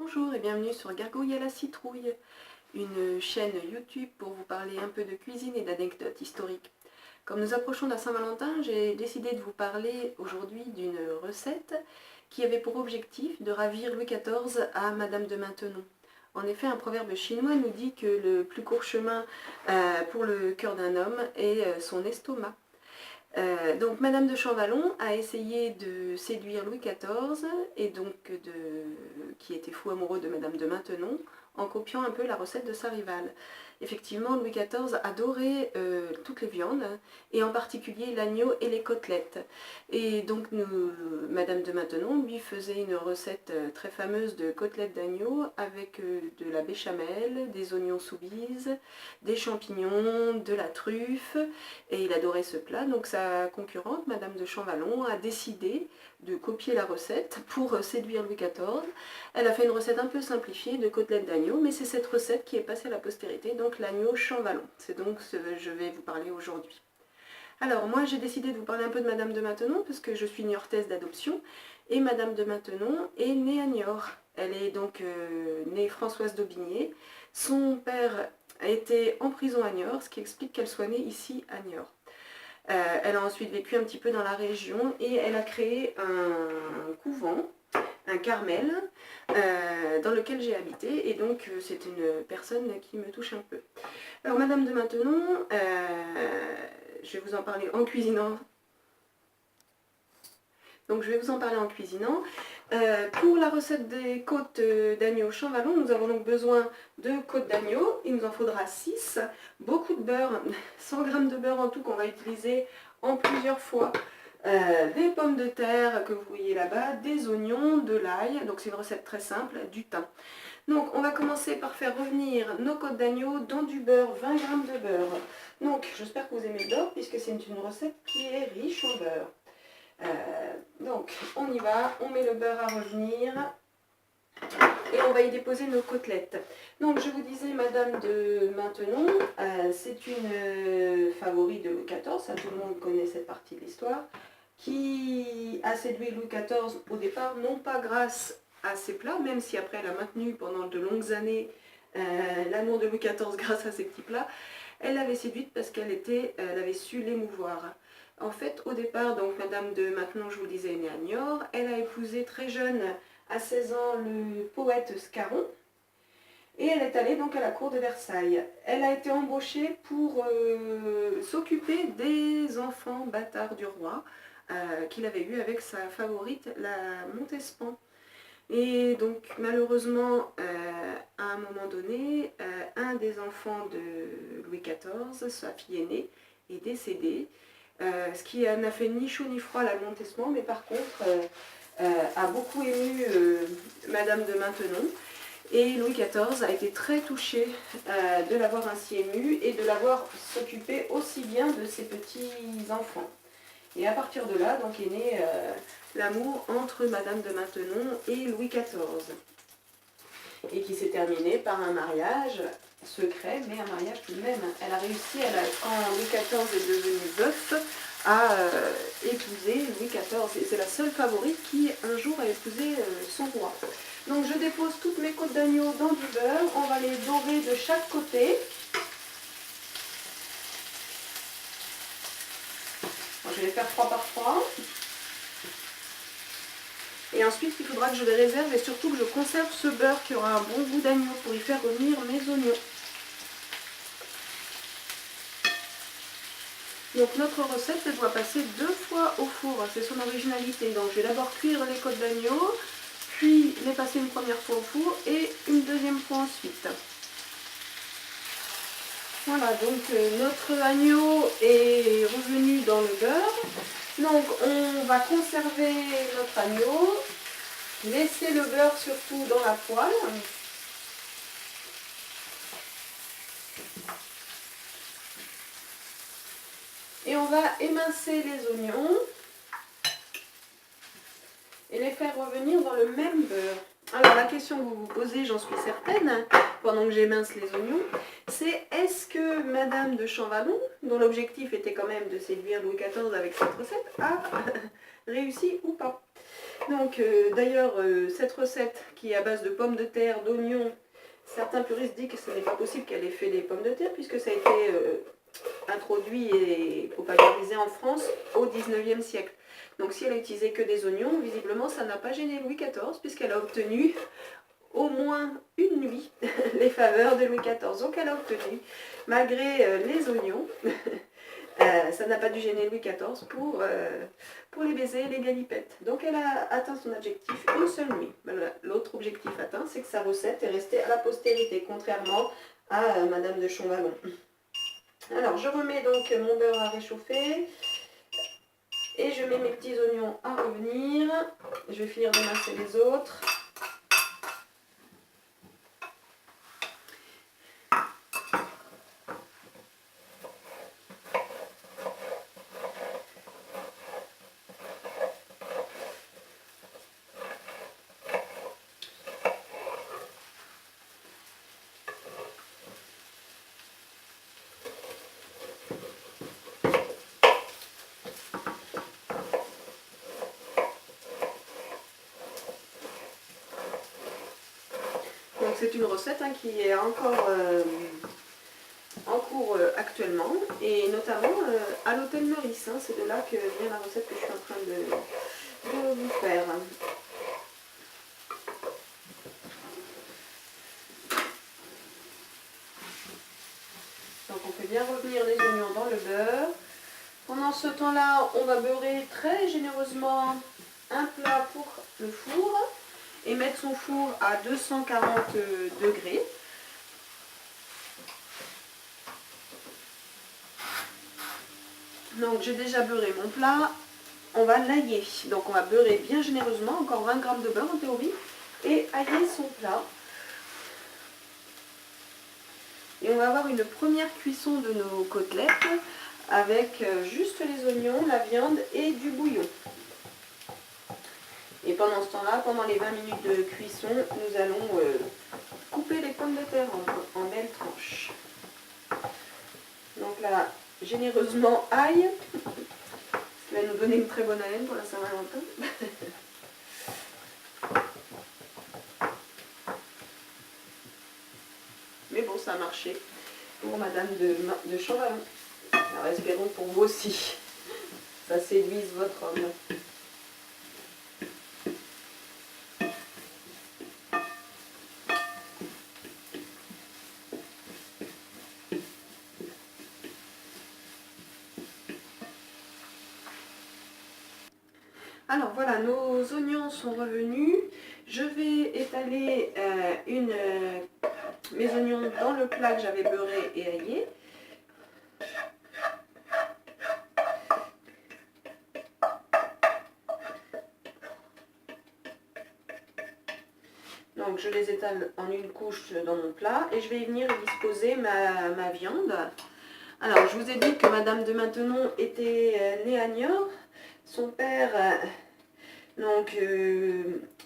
Bonjour et bienvenue sur Gargouille à la citrouille, une chaîne YouTube pour vous parler un peu de cuisine et d'anecdotes historiques. Comme nous approchons de la Saint-Valentin, j'ai décidé de vous parler aujourd'hui d'une recette qui avait pour objectif de ravir Louis XIV à Madame de Maintenon. En effet, un proverbe chinois nous dit que le plus court chemin pour le cœur d'un homme est son estomac. Donc Madame de Champvallon a essayé de séduire Louis XIV, et donc qui était fou amoureux de Madame de Maintenon, en copiant un peu la recette de sa rivale. Effectivement, Louis XIV adorait toutes les viandes, et en particulier l'agneau et les côtelettes. Et donc Madame de Maintenon lui faisait une recette très fameuse de côtelettes d'agneau avec de la béchamel, des oignons sous bise, des champignons, de la truffe, et il adorait ce plat. Donc sa concurrente, Madame de Champvallon, a décidé de copier la recette pour séduire Louis XIV. Elle a fait une recette un peu simplifiée de côtelettes d'agneau, mais c'est cette recette qui est passée à la postérité, donc l'agneau Champvallon. C'est donc ce que je vais vous parler aujourd'hui. Alors moi j'ai décidé de vous parler un peu de Madame de Maintenon, parce que je suis niortaise d'adoption, et Madame de Maintenon est née à Niort. Elle est donc née Françoise d'Aubigné. Son père a été en prison à Niort, ce qui explique qu'elle soit née ici à Niort. Elle a ensuite vécu un petit peu dans la région et elle a créé un couvent, un carmel, dans lequel j'ai habité, et donc c'est une personne qui me touche un peu. Alors Madame de Maintenon, je vais vous en parler en cuisinant. Donc je vais vous en parler en cuisinant. Pour la recette des côtes d'agneau Champvallon, nous avons donc besoin de côtes d'agneau. Il nous en faudra 6, beaucoup de beurre, 100 g de beurre en tout qu'on va utiliser en plusieurs fois. Des pommes de terre que vous voyez là-bas, des oignons, de l'ail, donc c'est une recette très simple, du thym. Donc on va commencer par faire revenir nos côtes d'agneau dans du beurre, 20 g de beurre. Donc j'espère que vous aimez le beurre puisque c'est une recette qui est riche en beurre. Donc on y va, on met le beurre à revenir et on va y déposer nos côtelettes. Donc je vous disais, Madame de Maintenon, c'est une favorite de Louis XIV, ça tout le monde connaît cette partie de l'histoire, qui a séduit Louis XIV au départ, non pas grâce à ses plats, même si après elle a maintenu pendant de longues années l'amour de Louis XIV grâce à ses petits plats. Elle l'avait séduite parce qu'elle avait su l'émouvoir. En fait, au départ, donc Madame de Maintenon, je vous le disais, est née à Niort. Elle a épousé très jeune, à 16 ans, le poète Scarron. Et elle est allée donc à la cour de Versailles. Elle a été embauchée pour s'occuper des enfants bâtards du roi, qu'il avait eu avec sa favorite, la Montespan. Et donc malheureusement, à un moment donné, un des enfants de Louis XIV, sa fille aînée, est décédé. Ce qui n'a fait ni chaud ni froid à la Montespan, mais par contre a beaucoup ému Madame de Maintenon. Et Louis XIV a été très touché de l'avoir ainsi ému et de l'avoir s'occupé aussi bien de ses petits-enfants. Et à partir de là, donc, est né l'amour entre Madame de Maintenon et Louis XIV. Et qui s'est terminé par un mariage secret, mais un mariage tout de même. Elle a réussi, quand Louis XIV est devenu veuf, à épouser Louis XIV. Et c'est la seule favorite qui, un jour, a épousé son roi. Donc je dépose toutes mes côtes d'agneau dans du beurre. On va les dorer de chaque côté. Bon, je vais les faire 3 par 3. Et ensuite, il faudra que je les réserve et surtout que je conserve ce beurre qui aura un bon goût d'agneau pour y faire revenir mes oignons. Donc notre recette, elle doit passer 2 fois au four, c'est son originalité. Donc je vais d'abord cuire les côtes d'agneau, puis les passer une première fois au four et une deuxième fois ensuite. Voilà, donc notre agneau est revenu dans le beurre. Donc on va conserver notre agneau, laisser le beurre surtout dans la poêle. Et on va émincer les oignons et les faire revenir dans le même beurre. Alors la question que vous vous posez, j'en suis certaine, pendant que j'émince les oignons, c'est est-ce que Madame de Champvallon, dont l'objectif était quand même de séduire Louis XIV avec cette recette, a réussi ou pas? Donc d'ailleurs, cette recette qui est à base de pommes de terre, d'oignons, certains puristes disent que ce n'est pas possible qu'elle ait fait des pommes de terre puisque ça a été introduit et popularisé en France au 19e siècle. Donc si elle a utilisé que des oignons, visiblement ça n'a pas gêné Louis XIV puisqu'elle a obtenu au moins une nuit les faveurs de Louis XIV. Donc elle a obtenu, malgré les oignons, ça n'a pas dû gêner Louis XIV pour les baisers et les galipettes. Donc elle a atteint son objectif une seule nuit. L'autre objectif atteint, c'est que sa recette est restée à la postérité, contrairement à Madame de Champvallon. Alors je remets donc mon beurre à réchauffer et je mets mes petits oignons à revenir. Je vais finir de masser les autres. Donc c'est une recette qui est encore en cours actuellement, et notamment à l'hôtel Meurice. C'est de là que vient la recette que je suis en train de vous faire. Donc on fait bien revenir les oignons dans le beurre. Pendant ce temps-là, on va beurrer très généreusement un plat pour le four et mettre son four à 240 degrés. Donc j'ai déjà beurré mon plat, on va l'ailler. Donc on va beurrer bien généreusement, encore 20 g de beurre en théorie, et hailler son plat. Et on va avoir une première cuisson de nos côtelettes avec juste les oignons, la viande et du bouillon. Et pendant ce temps-là, pendant les 20 minutes de cuisson, nous allons couper les pommes de terre en belles tranches. Donc là, généreusement ail, ce qui va nous donner une très bonne haleine pour la Saint-Valentin. Mais bon, ça a marché pour Madame de Champvallon. Alors espérons pour vous aussi, ça séduise votre homme. Alors voilà, nos oignons sont revenus. Je vais étaler mes oignons dans le plat que j'avais beurré et aillé. Donc je les étale en une couche dans mon plat et je vais venir disposer ma viande. Alors je vous ai dit que Madame de Maintenon était née à Niort. Son père,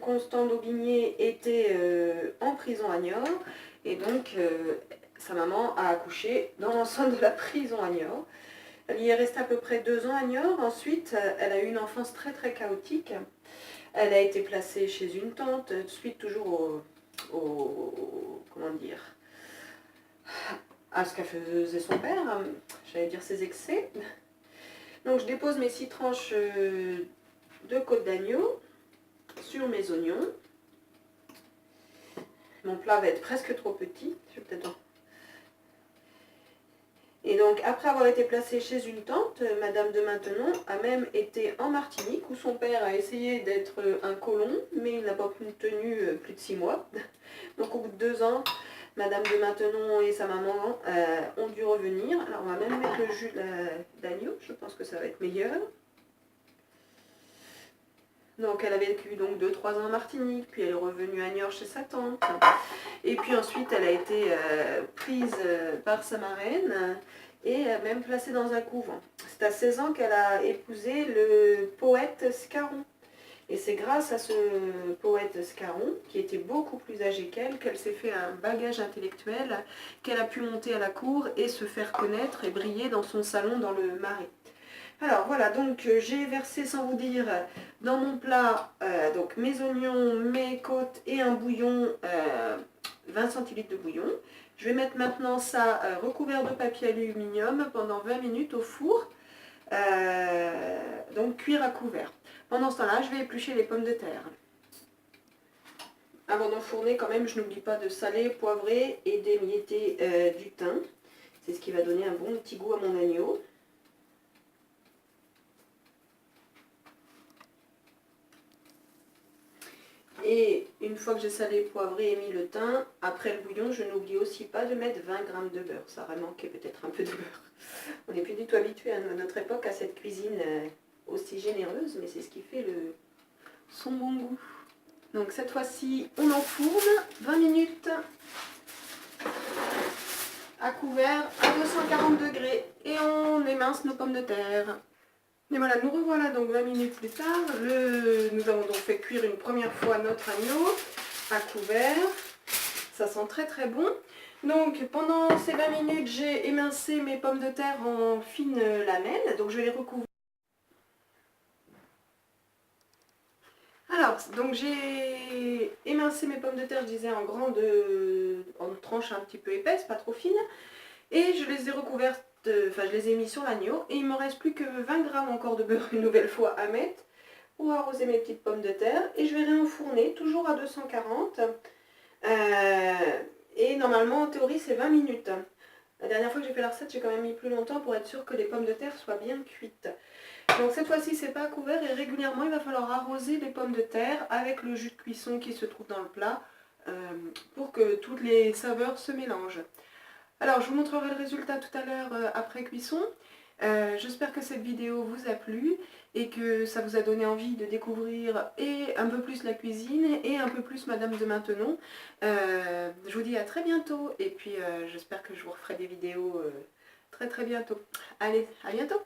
Constant d'Aubigné, était en prison à Niort. Et donc sa maman a accouché dans l'enceinte de la prison à Niort. Elle y est restée à peu près 2 ans à Niort. Ensuite, elle a eu une enfance très très chaotique. Elle a été placée chez une tante, suite toujours comment dire, à ce qu'elle faisait son père, j'allais dire ses excès. Donc je dépose mes 6 tranches de côte d'agneau sur mes oignons. Mon plat va être presque trop petit, je vais peut-être... Et donc, après avoir été placée chez une tante, Madame de Maintenon a même été en Martinique, où son père a essayé d'être un colon, mais il n'a pas tenu plus de 6 mois. Donc, au bout de 2 ans, Madame de Maintenon et sa maman ont dû revenir. Alors, on va même mettre le jus d'agneau, je pense que ça va être meilleur. Donc, elle a vécu donc 2-3 ans en Martinique, puis elle est revenue à Niort chez sa tante. Et puis ensuite, elle a été prise par sa marraine et même placée dans un couvent. C'est à 16 ans qu'elle a épousé le poète Scarron. Et c'est grâce à ce poète Scarron, qui était beaucoup plus âgé qu'elle s'est fait un bagage intellectuel, qu'elle a pu monter à la cour et se faire connaître et briller dans son salon dans le Marais. Alors voilà, donc j'ai versé sans vous dire dans mon plat donc mes oignons, mes côtes et un bouillon, 20 centilitres de bouillon. Je vais mettre maintenant ça recouvert de papier aluminium pendant 20 minutes au four, donc cuire à couvert. Pendant ce temps-là, je vais éplucher les pommes de terre. Avant d'enfourner quand même, je n'oublie pas de saler, poivrer et d'émietter du thym. C'est ce qui va donner un bon petit goût à mon agneau. Et une fois que j'ai salé, poivré et mis le thym, après le bouillon, je n'oublie aussi pas de mettre 20 g de beurre. Ça aurait manqué peut-être un peu de beurre. On n'est plus du tout habitué à notre époque à cette cuisine aussi généreuse, mais c'est ce qui fait son bon goût. Donc cette fois-ci, on enfourne 20 minutes à couvert à 240 degrés et on émince nos pommes de terre. Et voilà, nous revoilà donc 20 minutes plus tard. Nous avons donc fait cuire une première fois notre agneau à couvert. Ça sent très très bon. Donc pendant ces 20 minutes, j'ai émincé mes pommes de terre en fines lamelles. Donc je vais les recouvrir. Alors, donc j'ai émincé mes pommes de terre, je disais, en tranches un petit peu épaisses, pas trop fines. Et je les ai recouvertes, enfin je les ai mis sur l'agneau. Et il me reste plus que 20 g encore de beurre une nouvelle fois à mettre pour arroser mes petites pommes de terre. Et je vais réenfourner, toujours à 240. Et normalement, en théorie, c'est 20 minutes. La dernière fois que j'ai fait la recette, j'ai quand même mis plus longtemps pour être sûre que les pommes de terre soient bien cuites. Donc cette fois-ci, c'est pas couvert et régulièrement, il va falloir arroser les pommes de terre avec le jus de cuisson qui se trouve dans le plat pour que toutes les saveurs se mélangent. Alors, je vous montrerai le résultat tout à l'heure après cuisson. J'espère que cette vidéo vous a plu et que ça vous a donné envie de découvrir et un peu plus la cuisine et un peu plus Madame de Maintenon. Je vous dis à très bientôt et puis j'espère que je vous referai des vidéos très très bientôt. Allez, à bientôt!